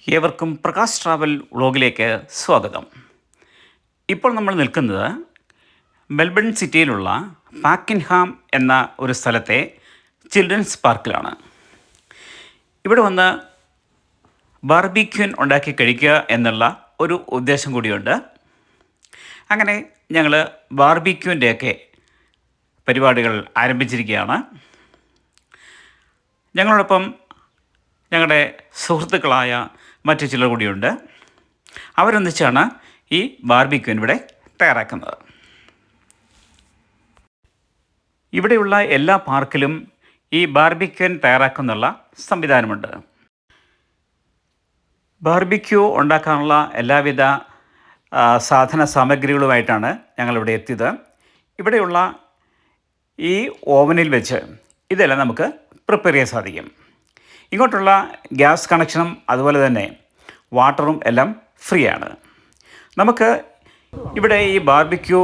ഏവർക്കും പ്രകാശ് ട്രാവൽ വ്ളോഗിലേക്ക് സ്വാഗതം. ഇപ്പോൾ നമ്മൾ നിൽക്കുന്നത് മെൽബൺ സിറ്റിയിലുള്ള പാക്കിൻഹാം എന്ന ഒരു സ്ഥലത്തെ ചിൽഡ്രൻസ് പാർക്കിലാണ്. ഇവിടെ വന്ന് ബാർബിക്യൂൻ ഉണ്ടാക്കി കഴിക്കുക എന്നുള്ള ഒരു ഉദ്ദേശം കൂടിയുണ്ട്. അങ്ങനെ ഞങ്ങൾ ബാർബിക്യൂൻ്റെയൊക്കെ പരിപാടികൾ ആരംഭിച്ചിരിക്കുകയാണ്. ഞങ്ങളോടൊപ്പം ഞങ്ങളുടെ സുഹൃത്തുക്കളായ മറ്റു ചിലർ കൂടിയുണ്ട്. അവരൊന്നിച്ചാണ് ഈ ബാർബിക്യൂൻ ഇവിടെ തയ്യാറാക്കുന്നത്. ഇവിടെയുള്ള എല്ലാ പാർക്കിലും ഈ ബാർബിക്യൂൻ തയ്യാറാക്കുന്നുള്ള സംവിധാനമുണ്ട്. ബാർബിക്യൂ ഉണ്ടാക്കാനുള്ള എല്ലാവിധ സാധന സാമഗ്രികളുമായിട്ടാണ് ഞങ്ങളിവിടെ എത്തിയത്. ഇവിടെയുള്ള ഈ ഓവനിൽ വെച്ച് ഇതെല്ലാം നമുക്ക് പ്രിപ്പയർ ചെയ്യാൻ സാധിക്കും. ഇങ്ങോട്ടുള്ള ഗ്യാസ് കണക്ഷനും അതുപോലെ തന്നെ വാട്ടറും എല്ലാം ഫ്രീ ആണ്. നമുക്ക് ഇവിടെ ഈ ബാർബിക്യൂ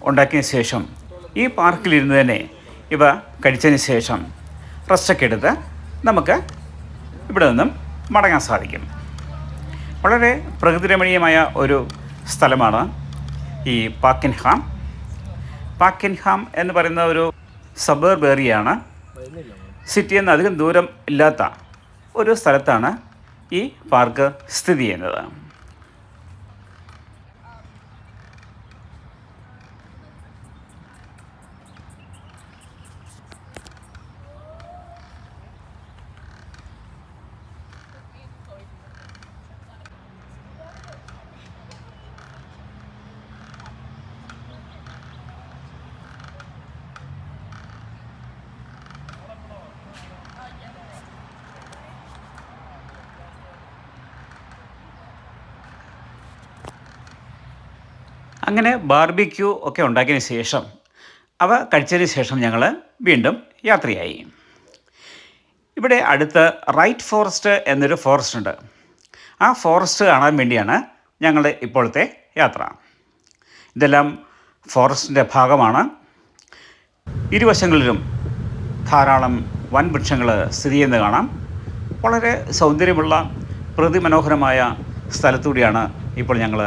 ഉണ്ടാക്കിയ ശേഷം ഈ പാർക്കിലിരുന്ന് തന്നെ ഇവ കഴിച്ചതിന് ശേഷം റെസ്റ്റൊക്കെ എടുത്ത് നമുക്ക് ഇവിടെ നിന്നും മടങ്ങാൻ സാധിക്കും. വളരെ പ്രകൃതിരമണീയമായ ഒരു സ്ഥലമാണ് ഈ പാക്കിൻഹാം. പാക്കിൻഹാം എന്ന് പറയുന്ന ഒരു സബർബ് ഏരിയയാണ്. സിറ്റിയിൽ നിന്ന് അധികം ദൂരം ഇല്ലാത്ത ഒരു സ്ഥലത്താണ് ഈ പാർക്ക് സ്ഥിതി ചെയ്യുന്നത്. അങ്ങനെ ബാർബിക്യൂ ഒക്കെ ഉണ്ടാക്കിയതിന് ശേഷം അവ കഴിച്ചതിന് ശേഷം ഞങ്ങൾ വീണ്ടും യാത്രയായി. ഇവിടെ അടുത്ത് റൈറ്റ് ഫോറസ്റ്റ് എന്നൊരു ഫോറസ്റ്റ് ഉണ്ട്. ആ ഫോറസ്റ്റ് കാണാൻ വേണ്ടിയാണ് ഞങ്ങളുടെ ഇപ്പോഴത്തെ യാത്ര. ഇതെല്ലാം ഫോറസ്റ്റിൻ്റെ ഭാഗമാണ്. ഇരുവശങ്ങളിലും ധാരാളം വൻ വൃക്ഷങ്ങൾ സ്ഥിതി ചെയ്യുന്നത് കാണാം. വളരെ സൗന്ദര്യമുള്ള പ്രതിമനോഹരമായ സ്ഥലത്തൂടെയാണ് ഇപ്പോൾ ഞങ്ങൾ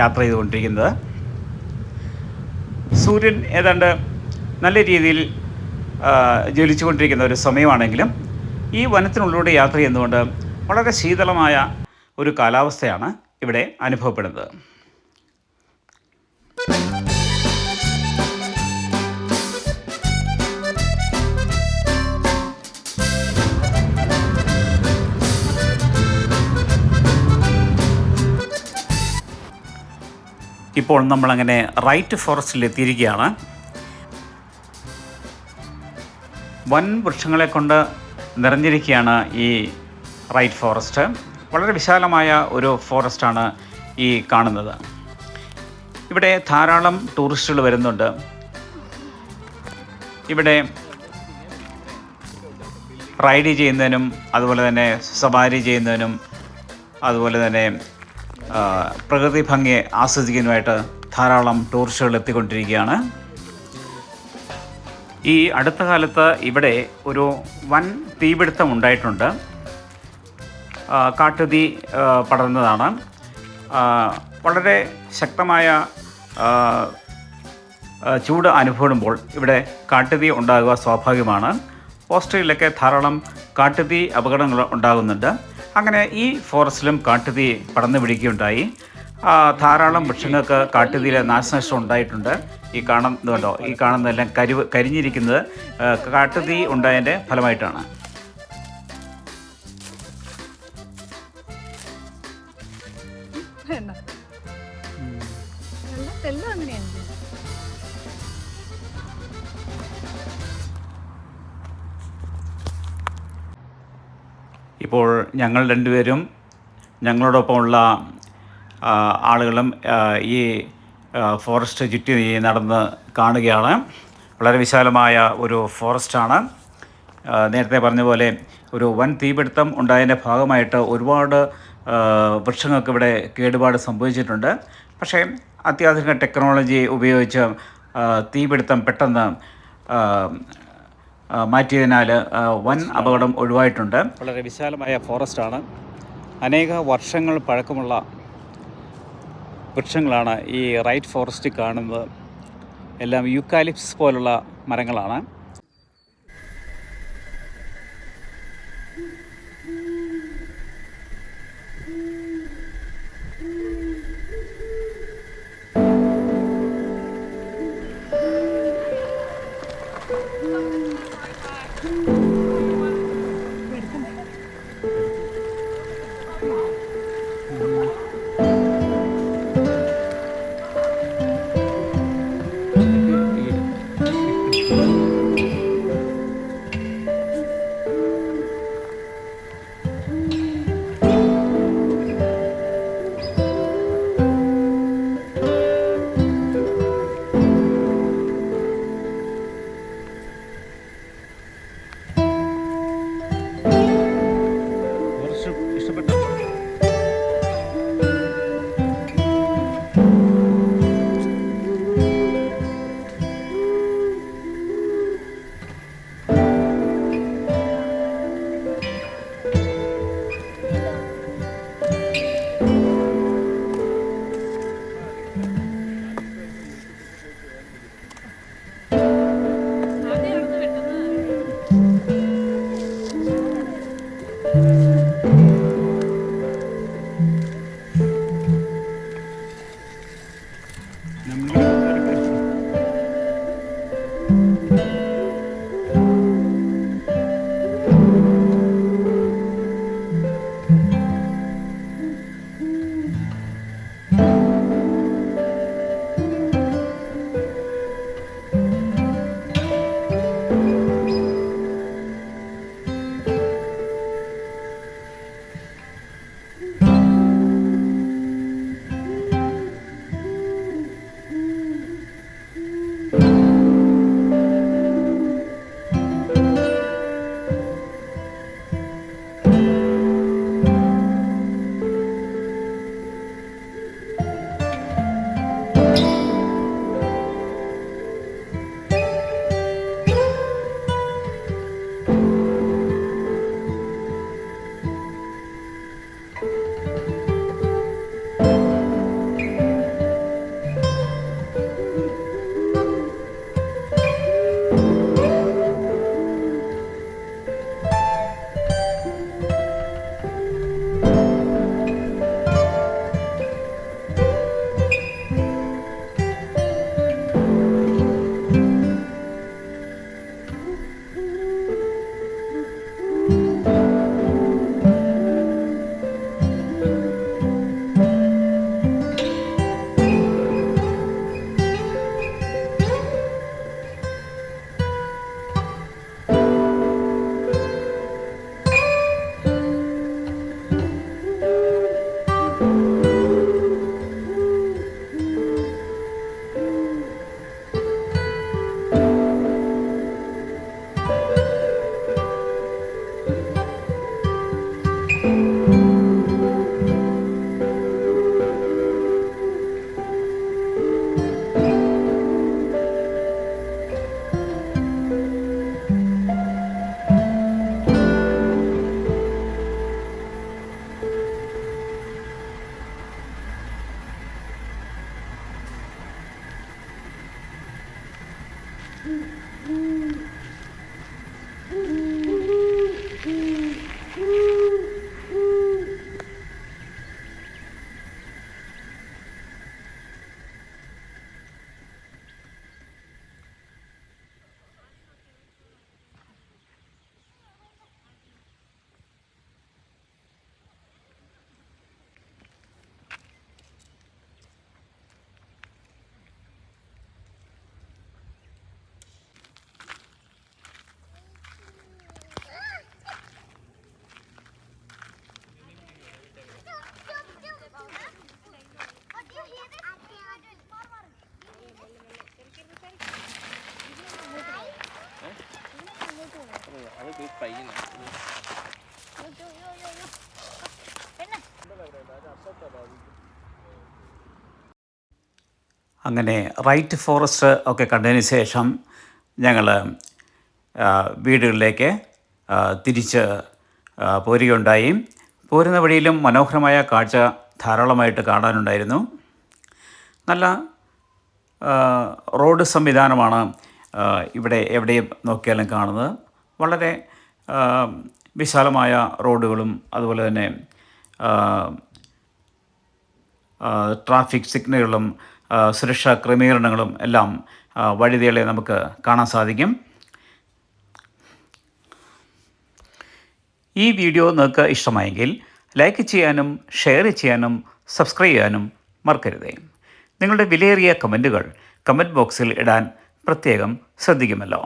യാത്ര ചെയ്തുകൊണ്ടിരിക്കുന്നത്. സൂര്യൻ ഏതാണ്ട് നല്ല രീതിയിൽ ജ്വലിച്ചുകൊണ്ടിരിക്കുന്ന ഒരു സമയമാണെങ്കിലും ഈ വനത്തിനുള്ളിലൂടെ യാത്ര ചെയ്യുന്നതുകൊണ്ട് വളരെ ശീതളമായ ഒരു കാലാവസ്ഥയാണ് ഇവിടെ അനുഭവപ്പെടുന്നത്. ഇപ്പോൾ നമ്മളങ്ങനെ റൈറ്റ് ഫോറസ്റ്റിൽ എത്തിയിരിക്കുകയാണ്. വൻ വൃക്ഷങ്ങളെ കൊണ്ട് നിറഞ്ഞിരിക്കുകയാണ് ഈ റൈറ്റ് ഫോറസ്റ്റ്. വളരെ വിശാലമായ ഒരു ഫോറസ്റ്റാണ് ഈ കാണുന്നത്. ഇവിടെ ധാരാളം ടൂറിസ്റ്റുകൾ വരുന്നുണ്ട്. ഇവിടെ റൈഡ് ചെയ്യുന്നതിനും അതുപോലെ തന്നെ സവാരി ചെയ്യുന്നതിനും അതുപോലെ തന്നെ പ്രകൃതി ഭംഗിയെ ആസ്വദിക്കാനുമായിട്ട് ധാരാളം ടൂറിസ്റ്റുകൾ എത്തിക്കൊണ്ടിരിക്കുകയാണ്. ഈ അടുത്ത കാലത്ത് ഇവിടെ ഒരു വൻ തീപിടുത്തം ഉണ്ടായിട്ടുണ്ട്. കാട്ടുതീ പടർന്നതാണ്. വളരെ ശക്തമായ ചൂട് അനുഭവപ്പെടുമ്പോൾ ഇവിടെ കാട്ടുതീ ഉണ്ടാകുക സ്വാഭാവികമാണ്. ഓസ്ട്രേലിയയിലൊക്കെ ധാരാളം കാട്ടുതീ അപകടങ്ങൾ ഉണ്ടാകുന്നുണ്ട്. അങ്ങനെ ഈ ഫോറസ്റ്റിലും കാട്ടുതീ പടർന്നു പിടിക്കുകയുണ്ടായി. ധാരാളം വൃക്ഷങ്ങൾക്ക് കാട്ടുതീയിലെ നാശനഷ്ടം ഉണ്ടായിട്ടുണ്ട്. ഈ കാണുന്നുണ്ടോ, ഈ കാണുന്നതെല്ലാം കരിഞ്ഞിരിക്കുന്നത് കാട്ടുതീ ഉണ്ടായതിൻ്റെ ഫലമായിട്ടാണ്. ഇപ്പോൾ ഞങ്ങൾ രണ്ടുപേരും ഞങ്ങളോടൊപ്പമുള്ള ആളുകളും ഈ ഫോറസ്റ്റ് ചുറ്റി നടന്ന് കാണുകയാണ്. വളരെ വിശാലമായ ഒരു ഫോറസ്റ്റാണ്. നേരത്തെ പറഞ്ഞ പോലെ ഒരു വൻ തീപിടുത്തം ഉണ്ടായതിൻ്റെ ഭാഗമായിട്ട് ഒരുപാട് വൃക്ഷങ്ങൾക്ക് ഇവിടെ കേടുപാട് സംഭവിച്ചിട്ടുണ്ട്. പക്ഷേ അത്യാധുനിക ടെക്നോളജി ഉപയോഗിച്ച് തീപിടുത്തം പെട്ടെന്ന് മാറ്റിയതിനാൽ വൻ അപകടം ഒഴിവായിട്ടുണ്ട്. വളരെ വിശാലമായ ഫോറസ്റ്റാണ്. അനേക വർഷങ്ങൾ പഴക്കമുള്ള വൃക്ഷങ്ങളാണ് ഈ റൈറ്റ് ഫോറസ്റ്റ് കാണുന്നത്. എല്ലാം യൂക്കാലിപ്സ് പോലുള്ള മരങ്ങളാണ്. ഇഷ്ടപ്പെട്ടു. അങ്ങനെ റൈറ്റ് ഫോറസ്റ്റ് ഒക്കെ കണ്ടതിന് ശേഷം ഞങ്ങൾ വീടുകളിലേക്ക് തിരിച്ച് പോരുകയുണ്ടായി. പോരുന്ന വഴിയിലും മനോഹരമായ കാഴ്ച ധാരാളമായിട്ട് കാണാനുണ്ടായിരുന്നു. നല്ല റോഡ് സംവിധാനമാണ് ഇവിടെ എവിടെയും നോക്കിയാലും കാണുന്നത്. വളരെ വിശാലമായ റോഡുകളും അതുപോലെ തന്നെ ട്രാഫിക് സിഗ്നലുകളും സുരക്ഷാ ക്രമീകരണങ്ങളും എല്ലാം വഴിതികളെ നമുക്ക് കാണാൻ സാധിക്കും. ഈ വീഡിയോ നിങ്ങൾക്ക് ഇഷ്ടമായെങ്കിൽ ലൈക്ക് ചെയ്യാനും ഷെയർ ചെയ്യാനും സബ്സ്ക്രൈബ് ചെയ്യാനും മറക്കരുതേ. നിങ്ങളുടെ വിലയേറിയ കമൻറ്റുകൾ കമൻറ്റ് ബോക്സിൽ ഇടാൻ പ്രത്യേകം ശ്രദ്ധിക്കുമല്ലോ.